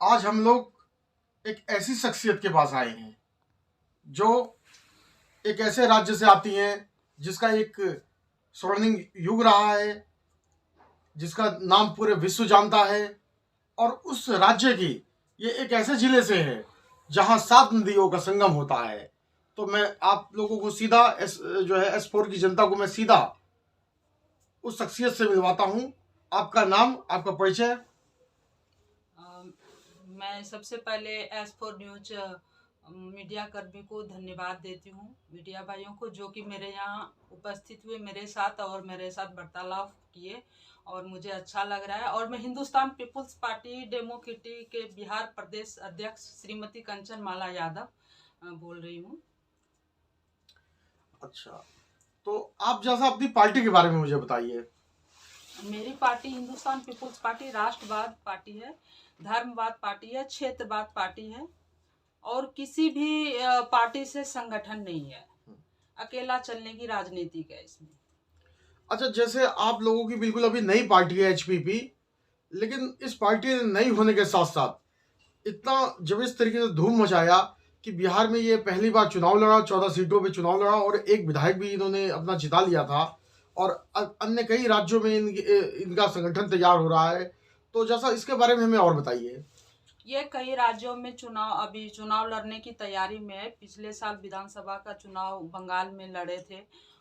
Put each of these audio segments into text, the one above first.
आज हम लोग एक ऐसी शख्सियत के पास आए हैं जो एक ऐसे राज्य से आती हैं जिसका एक स्वर्णिम युग रहा है, जिसका नाम पूरे विश्व जानता है। और उस राज्य की ये एक ऐसे जिले से है जहां 7 नदियों का संगम होता है। तो मैं आप लोगों को सीधा जो है S4 की जनता को मैं सीधा उस शख्सियत से मिलवाता हूं। आपका नाम, आपका परिचय। मैं सबसे पहले S4 न्यूज मीडिया कर्मी को धन्यवाद देती हूँ, मीडिया भाइयों को जो कि मेरे यहाँ उपस्थित हुए मेरे साथ और मेरे साथ वार्तालाप किए और मुझे अच्छा लग रहा है। और मैं हिंदुस्तान पीपुल्स पार्टी डेमोक्रेटिक के बिहार प्रदेश अध्यक्ष श्रीमती कंचन माला यादव बोल रही हूँ। अच्छा, तो आप जैसा अपनी पार्टी के बारे में मुझे बताइए। मेरी पार्टी हिंदुस्तान पीपुल्स पार्टी राष्ट्रवाद पार्टी है, धर्मवाद पार्टी है, क्षेत्रवाद पार्टी है और किसी भी पार्टी से संगठन नहीं है। अकेला चलने की राजनीति है इसमें। अच्छा, जैसे आप लोगों की बिल्कुल अभी नई पार्टी है HPP, लेकिन इस पार्टी ने नई होने के साथ साथ इतना जब इस तरीके से धूम मचाया कि बिहार में ये पहली बार चुनाव लड़ा, 14 सीटों पे चुनाव लड़ा और एक विधायक भी इन्होंने अपना जिता लिया था। और अन्य कई राज्यों में इनका संगठन तैयार हो रहा है। तो जैसा इसके बारे में हमें और बताइए। ये कई राज्यों में चुनाव लड़ने की तैयारी में है। पिछले साल विधानसभा का चुनाव बंगाल में लड़े थे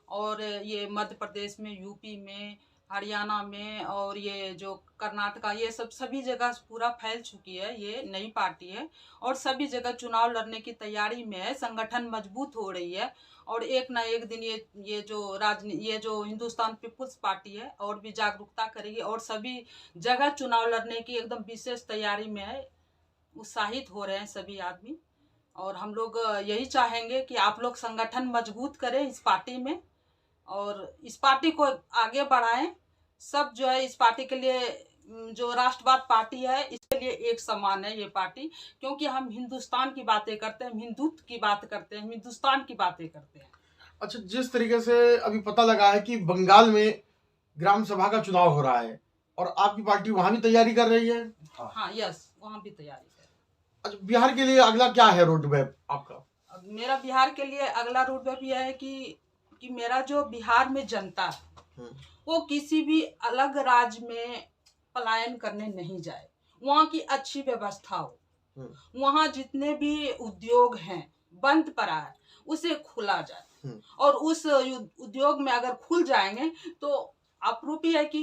और ये मध्य प्रदेश में, यूपी में, हरियाणा में और ये जो कर्नाटका, ये सब सभी जगह पूरा फैल चुकी है। ये नई पार्टी है और सभी जगह चुनाव लड़ने की तैयारी में है। संगठन मजबूत हो रही है और एक ना एक दिन ये जो हिंदुस्तान पीपुल्स पार्टी है और भी जागरूकता करेगी और सभी जगह चुनाव लड़ने की एकदम विशेष तैयारी में है। उत्साहित हो रहे हैं सभी आदमी और हम लोग यही चाहेंगे कि आप लोग संगठन मजबूत करें इस पार्टी में और इस पार्टी को आगे बढ़ाएं। सब जो है इस पार्टी के लिए जो राष्ट्रवाद पार्टी है इसके लिए एक समान है ये पार्टी, क्योंकि हम हिंदुस्तान की बातें करते हैं, हम हिंदुत्व की बात करते हैं, हिंदुस्तान की बातें करते हैं। अच्छा, जिस तरीके से अभी पता लगा है कि बंगाल में ग्राम सभा का चुनाव हो रहा है और आपकी पार्टी वहां भी तैयारी कर रही है। हाँ, यस, वहाँ भी तैयारी कर। अच्छा, बिहार के लिए अगला क्या है रोड मैप आपका? अब मेरा बिहार के लिए अगला रोड मैप यह है कि मेरा जो बिहार में जनता है वो किसी भी अलग राज्य में पलायन करने नहीं जाए। वहाँ की अच्छी व्यवस्था हो, वहाँ जितने भी उद्योग हैं बंद पड़ा है उसे खुला जाए और उस उद्योग में अगर खुल जाएंगे तो अप्रूप है कि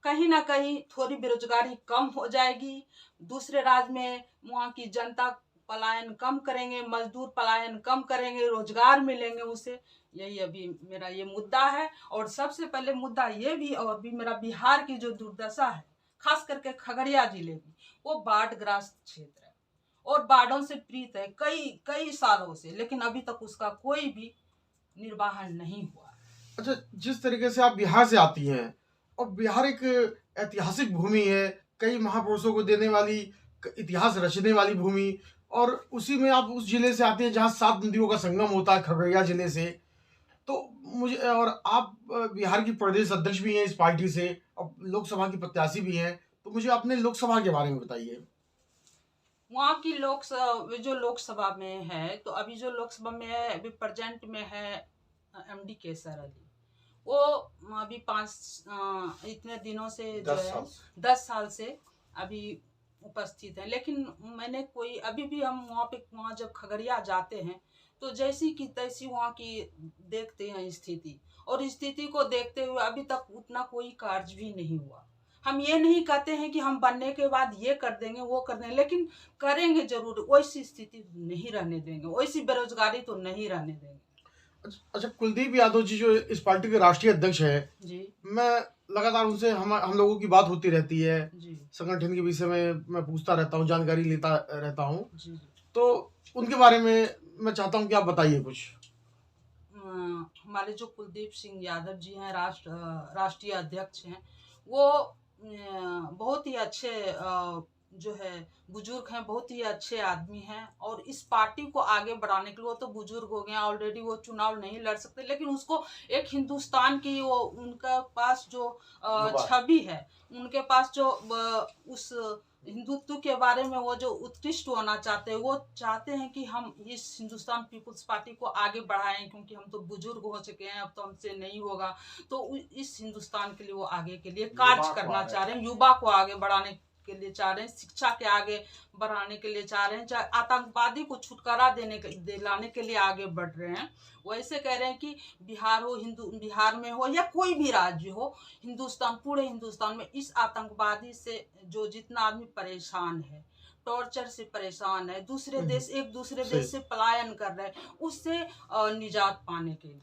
कहीं ना कहीं थोड़ी बेरोजगारी कम हो जाएगी। दूसरे राज्य में वहाँ की जनता पलायन कम करेंगे, मजदूर पलायन कम करेंगे, रोजगार मिलेंगे उसे। यही अभी मेरा ये मुद्दा है। और सबसे पहले मुद्दा ये भी और भी मेरा बिहार की जो दुर्दशा है, खास करके खगड़िया जिले की, वो बाढ़ ग्रस्त क्षेत्र है और बाढ़ों से पीड़ित है कई कई सालों से, लेकिन अभी तक उसका कोई भी निर्वाहन नहीं हुआ। अच्छा, जिस तरीके से आप बिहार से आती हैं और बिहार एक ऐतिहासिक भूमि है, कई महापुरुषों को देने वाली, इतिहास रचने वाली भूमि, और उसी में आप उस जिले से आते हैं जहाँ 7 नदियों का संगम होता है, खगड़िया जिले से। तो मुझे, और आप बिहार की प्रदेश अध्यक्ष भी हैं इस पार्टी से और लोकसभा की प्रत्याशी भी हैं, तो मुझे अपने लोकसभा के बारे में बताइए। वहाँ की लोकसभा में है, तो अभी जो लोकसभा में है, अभी प्रेजेंट में है MD केसर अली। वो अभी इतने दिनों से जो है 10 साल से अभी उपस्थित है। लेकिन मैंने कोई अभी भी हम वहाँ जब खगड़िया जाते हैं तो जैसी की तैसी वहाँ की देखते हैं स्थिति, और स्थिति को देखते हुए अभी तक उतना कोई कार्य भी नहीं हुआ। हम ये नहीं कहते हैं कि हम बनने के बाद ये कर देंगे वो कर देंगे, लेकिन करेंगे जरूर। वैसी स्थिति नहीं रहने देंगे, वैसी बेरोजगारी तो नहीं रहने देंगे। अच्छा, कुलदीप यादव जी जो इस पार्टी के राष्ट्रीय अध्यक्ष है जी, मैं लगातार उनसे हम लोगों की बात होती रहती है जी, संगठन के विषय में, मैं पूछता रहता हूँ, जानकारी लेता रहता हूँ। जी, जी। तो उनके बारे में मैं चाहता हूँ कि आप बताइए कुछ। हमारे जो कुलदीप सिंह यादव जी हैं, राष्ट्रीय अध्यक्ष हैं, वो बहुत ही अच्छे जो है बुजुर्ग हैं, बहुत ही अच्छे आदमी हैं और इस पार्टी को आगे बढ़ाने के लिए, वो तो बुजुर्ग हो गए ऑलरेडी, वो चुनाव नहीं लड़ सकते, लेकिन उसको एक हिंदुस्तान की वो उनका पास जो छवि है, उनके पास जो उस हिंदुत्व के बारे में वो जो उत्कृष्ट होना चाहते हैं, वो चाहते हैं कि हम इस हिंदुस्तान पीपुल्स पार्टी को आगे बढ़ाएं, क्योंकि हम तो बुजुर्ग हो चुके हैं, अब तो हमसे नहीं होगा। तो इस हिंदुस्तान के लिए वो आगे के लिए कार्य करना चाह रहे हैं, युवा को आगे बढ़ाने के लिए चाह रहे हैं, शिक्षा के आगे बढ़ाने के लिए चाह रहे हैं, चाहे आतंकवादी को छुटकारा दिलाने के लिए आगे बढ़ रहे हैं। वो ऐसे कह रहे हैं कि बिहार में हो या कोई भी राज्य हो, हिंदुस्तान, पूरे हिंदुस्तान में इस आतंकवादी से जो जितना आदमी परेशान है, टॉर्चर से परेशान है, दूसरे देश, एक दूसरे देश से पलायन कर रहे हैं, उससे निजात पाने के लिए।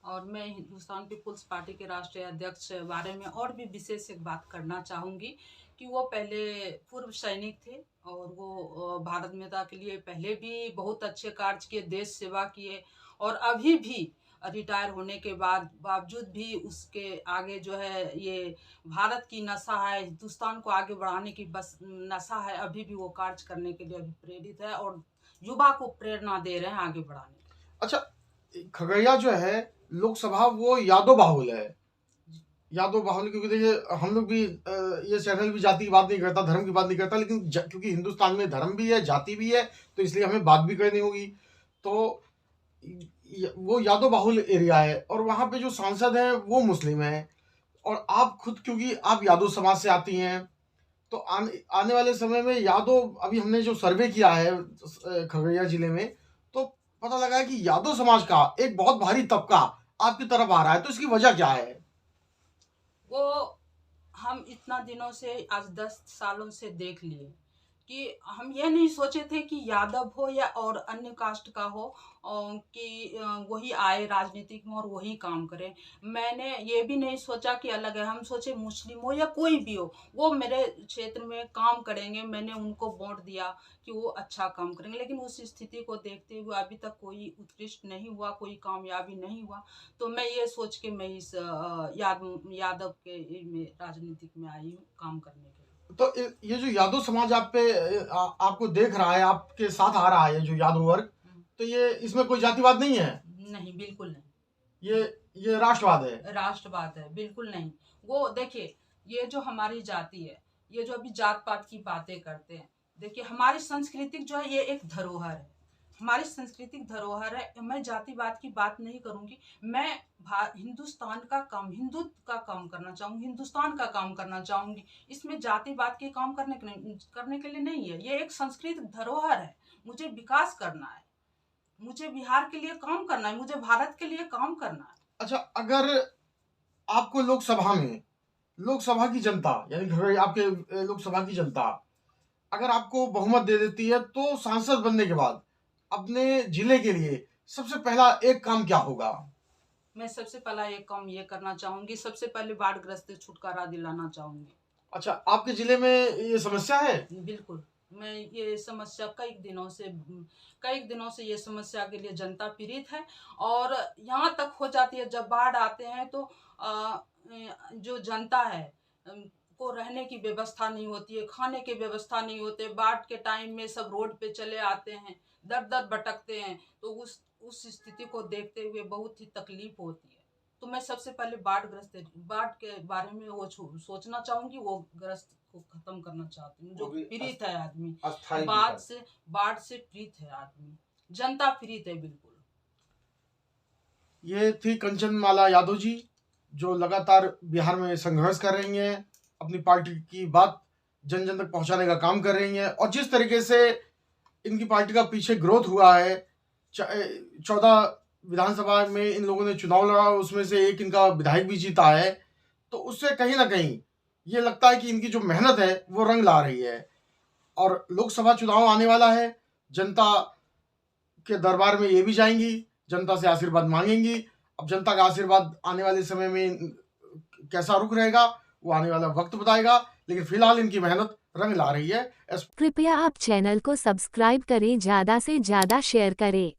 और मैं हिंदुस्तान पीपुल्स पार्टी के राष्ट्रीय अध्यक्ष के बारे में और भी विशेष एक बात करना चाहूँगी कि वो पहले पूर्व सैनिक थे और वो भारत माता के लिए पहले भी बहुत अच्छे कार्य किए, देश सेवा किए, और अभी भी रिटायर होने के बावजूद भी उसके आगे जो है ये भारत की नशा है, हिंदुस्तान को आगे बढ़ाने की बस नशा है, अभी भी वो कार्य करने के लिए अभी प्रेरित है और युवा को प्रेरणा दे रहे हैं आगे बढ़ाने के लिए। अच्छा, खगड़िया जो है लोकसभा वो यादव बाहुल है, यादव बाहुल, क्योंकि देखिए हम लोग भी ये चैनल भी जाति की बात नहीं करता, धर्म की बात नहीं करता, लेकिन क्योंकि हिंदुस्तान में धर्म भी है, जाति भी है, तो इसलिए हमें बात भी करनी होगी। तो वो यादव बाहुल एरिया है और वहाँ पे जो सांसद हैं वो मुस्लिम हैं, और आप खुद क्योंकि आप यादव समाज से आती हैं, तो आने वाले समय में यादव, अभी हमने जो सर्वे किया है खगड़िया जिले में, तो पता लगा है कि यादव समाज का एक बहुत भारी तबका आपकी तरफ आ रहा है, तो इसकी वजह क्या है? वो हम इतना दिनों से, आज 10 सालों से देख लिए कि हम ये नहीं सोचे थे कि यादव हो या और अन्य कास्ट का हो कि वही आए राजनीतिक में और वही काम करे। मैंने ये भी नहीं सोचा कि अलग है, हम सोचे मुस्लिम हो या कोई भी हो, वो मेरे क्षेत्र में काम करेंगे, मैंने उनको वोट दिया कि वो अच्छा काम करेंगे। लेकिन उस स्थिति को देखते हुए अभी तक कोई उत्कृष्ट नहीं हुआ, कोई कामयाबी नहीं हुआ, तो मैं ये सोच के मैं इस यादव के में राजनीतिक में आई हूँ काम करने के लिए। तो ये जो यादव समाज आप पे आपको देख रहा है, आपके साथ आ रहा है जो यादव वर्ग, तो ये इसमें कोई जातिवाद नहीं है? नहीं, बिल्कुल नहीं। ये राष्ट्रवाद है? राष्ट्रवाद है, बिल्कुल नहीं। वो देखिए, ये जो हमारी जाति है, ये जो अभी जात पात की बातें करते हैं, देखिए हमारी सांस्कृतिक जो है ये एक धरोहर है, हमारी सांस्कृतिक धरोहर है। मैं जातिवाद की बात नहीं करूंगी, मैं हिंदुस्तान का काम, हिंदुत्व का काम करना चाहूंगी, हिंदुस्तान का काम करना चाहूंगी। इसमें जातिवाद के काम करने के लिए नहीं है, ये एक सांस्कृतिक धरोहर है। मुझे विकास करना है, मुझे बिहार के लिए काम करना है, मुझे भारत के लिए काम करना है। अच्छा, अगर आपको लोकसभा की जनता, यानी आपके लोकसभा की जनता अगर आपको बहुमत दे देती है, तो सांसद बनने के बाद अपने जिले के लिए सबसे पहला एक काम क्या होगा? मैं सबसे पहला एक काम ये करना चाहूंगी, सबसे पहले बाढ़ग्रस्त से छुटकारा दिलाना चाहूंगी। अच्छा, आपके जिले में ये समस्या है? बिल्कुल, मैं ये समस्या कई दिनों से ये समस्या के लिए जनता पीड़ित है, और यहाँ तक हो जाती है जब बाढ़ आते हैं तो जो जनता है को रहने की व्यवस्था नहीं होती है, खाने की व्यवस्था नहीं होते। बाढ़ के टाइम में सब रोड पे चले आते हैं, दर दर भटकते हैं, तो उस स्थिति को देखते हुए बहुत ही तकलीफ होती है। तो मैं सबसे पहले बाढ़ के बारे में वो सोचना चाहूंगी, वो ग्रस्त को खत्म करना चाहती हूँ। जो पीड़ित है आदमी, बाढ़ से पीड़ित है आदमी, जनता पीड़ित है बिल्कुल। ये थी कंचनमाला यादव जी, जो लगातार बिहार में संघर्ष कर रही हैं, अपनी पार्टी की बात जन जन तक पहुंचाने का काम कर रही हैं, और जिस तरीके से इनकी पार्टी का पीछे ग्रोथ हुआ है, 14 विधानसभा में इन लोगों ने चुनाव लड़ा, उसमें से एक इनका विधायक भी जीता है, तो उससे कहीं ना कहीं ये लगता है कि इनकी जो मेहनत है वो रंग ला रही है। और लोकसभा चुनाव आने वाला है, जनता के दरबार में ये भी जाएंगी, जनता से आशीर्वाद मांगेंगी। अब जनता का आशीर्वाद आने वाले समय में कैसा रुख रहेगा वो आने वाला वक्त बताएगा, लेकिन फिलहाल इनकी मेहनत रंग ला रही है। कृपया आप चैनल को सब्सक्राइब करें, ज़्यादा से ज़्यादा शेयर करें।